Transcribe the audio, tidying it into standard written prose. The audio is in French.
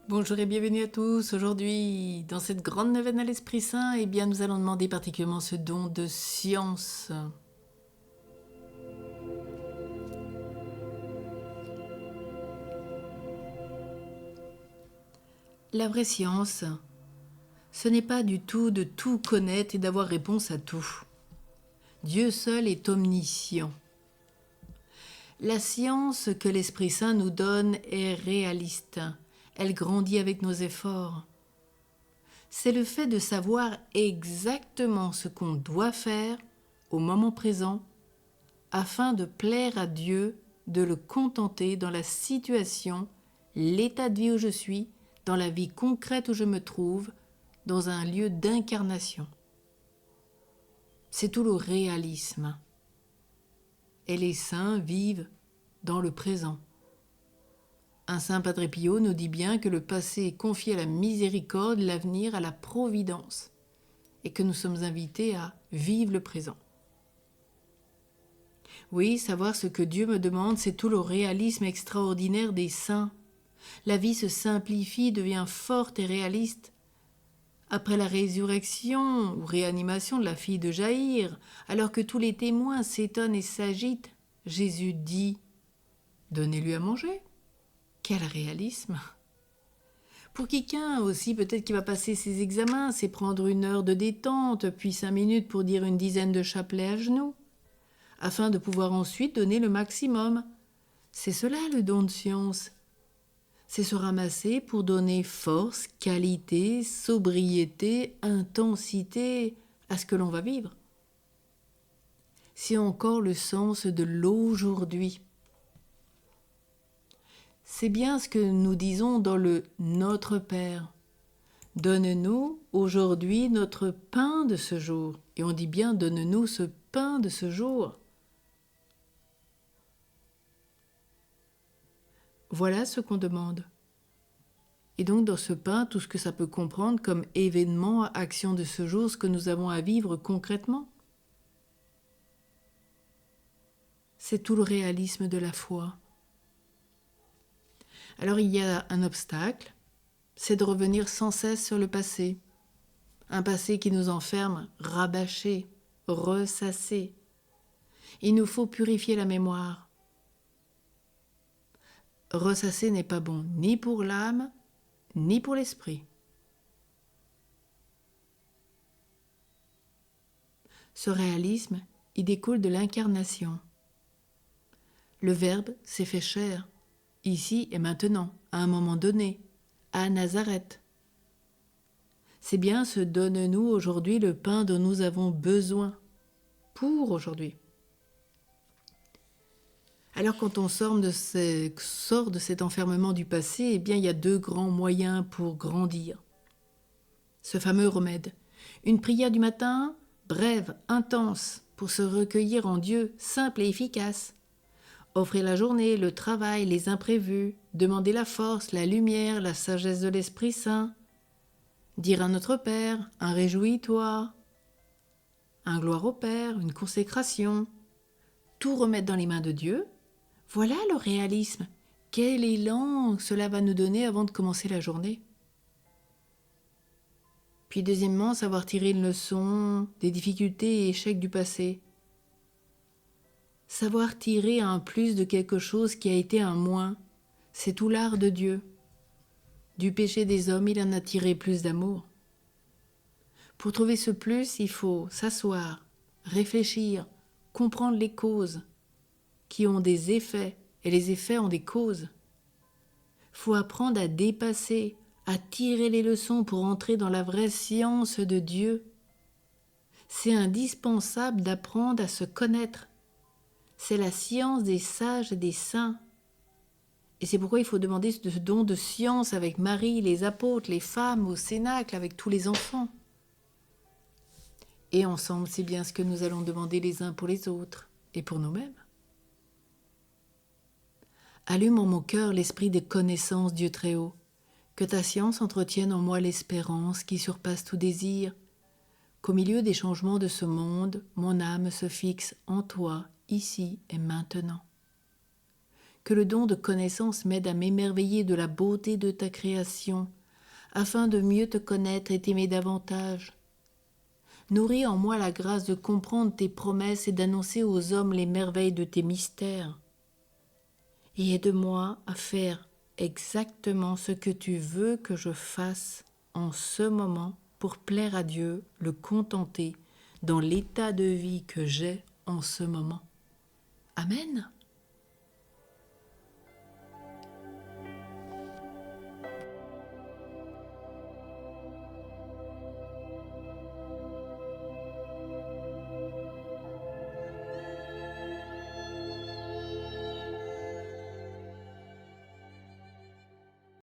Bonjour et bienvenue à tous. Aujourd'hui, dans cette grande neuvaine à l'Esprit Saint, nous allons demander particulièrement ce don de science. La vraie science, ce n'est pas du tout de tout connaître et d'avoir réponse à tout. Dieu seul est omniscient. La science que l'Esprit Saint nous donne est réaliste. Elle grandit avec nos efforts. C'est le fait de savoir exactement ce qu'on doit faire au moment présent afin de plaire à Dieu, de le contenter dans la situation, l'état de vie où je suis, dans la vie concrète où je me trouve, dans un lieu d'incarnation. C'est tout le réalisme. Et les saints vivent dans le présent. Un saint Padre Pio nous dit bien que le passé est confié à la miséricorde, l'avenir à la providence, et que nous sommes invités à vivre le présent. Oui, savoir ce que Dieu me demande, c'est tout le réalisme extraordinaire des saints. La vie se simplifie, devient forte et réaliste. Après la résurrection ou réanimation de la fille de Jaïr, alors que tous les témoins s'étonnent et s'agitent, Jésus dit « Donnez-lui à manger ». Quel réalisme! Pour quelqu'un aussi, peut-être qu'il va passer ses examens, c'est prendre 1 heure de détente, puis 5 minutes pour dire une dizaine de chapelets à genoux, afin de pouvoir ensuite donner le maximum. C'est cela le don de science. C'est se ramasser pour donner force, qualité, sobriété, intensité à ce que l'on va vivre. C'est encore le sens de l'aujourd'hui. C'est bien ce que nous disons dans le Notre Père. Donne-nous aujourd'hui notre pain de ce jour. Et on dit bien donne-nous ce pain de ce jour. Voilà ce qu'on demande. Et donc dans ce pain, tout ce que ça peut comprendre comme événement, action de ce jour, ce que nous avons à vivre concrètement. C'est tout le réalisme de la foi. Alors il y a un obstacle, c'est de revenir sans cesse sur le passé. Un passé qui nous enferme, rabâché, ressassé. Il nous faut purifier la mémoire. Ressasser n'est pas bon ni pour l'âme, ni pour l'esprit. Ce réalisme, il découle de l'incarnation. Le Verbe s'est fait chair, ici et maintenant, à un moment donné, à Nazareth. C'est bien ce donne-nous aujourd'hui le pain dont nous avons besoin pour aujourd'hui. Alors quand on sort de cet enfermement du passé, il y a 2 grands moyens pour grandir. Ce fameux remède, une prière du matin, brève, intense, pour se recueillir en Dieu, simple et efficace. Offrir la journée, le travail, les imprévus, demander la force, la lumière, la sagesse de l'Esprit Saint. Dire à notre Père, un réjouis-toi, un gloire au Père, une consécration. Tout remettre dans les mains de Dieu. Voilà le réalisme. Quel élan cela va nous donner avant de commencer la journée. Puis deuxièmement, savoir tirer une leçon des difficultés et échecs du passé. Savoir tirer un plus de quelque chose qui a été un moins, c'est tout l'art de Dieu. Du péché des hommes, il en a tiré plus d'amour. Pour trouver ce plus, il faut s'asseoir, réfléchir, comprendre les causes qui ont des effets, et les effets ont des causes. Il faut apprendre à dépasser, à tirer les leçons pour entrer dans la vraie science de Dieu. C'est indispensable d'apprendre à se connaître. C'est la science des sages et des saints. Et c'est pourquoi il faut demander ce don de science avec Marie, les apôtres, les femmes, au cénacle, avec tous les enfants. Et ensemble, c'est bien ce que nous allons demander les uns pour les autres et pour nous-mêmes. Allume en mon cœur l'esprit des connaissances, Dieu très haut. Que ta science entretienne en moi l'espérance qui surpasse tout désir. Qu'au milieu des changements de ce monde, mon âme se fixe en toi, ici et maintenant. Que le don de connaissance m'aide à m'émerveiller de la beauté de ta création, afin de mieux te connaître et t'aimer davantage. Nourris en moi la grâce de comprendre tes promesses et d'annoncer aux hommes les merveilles de tes mystères. Et aide-moi à faire exactement ce que tu veux que je fasse en ce moment pour plaire à Dieu, le contenter dans l'état de vie que j'ai en ce moment. Amen.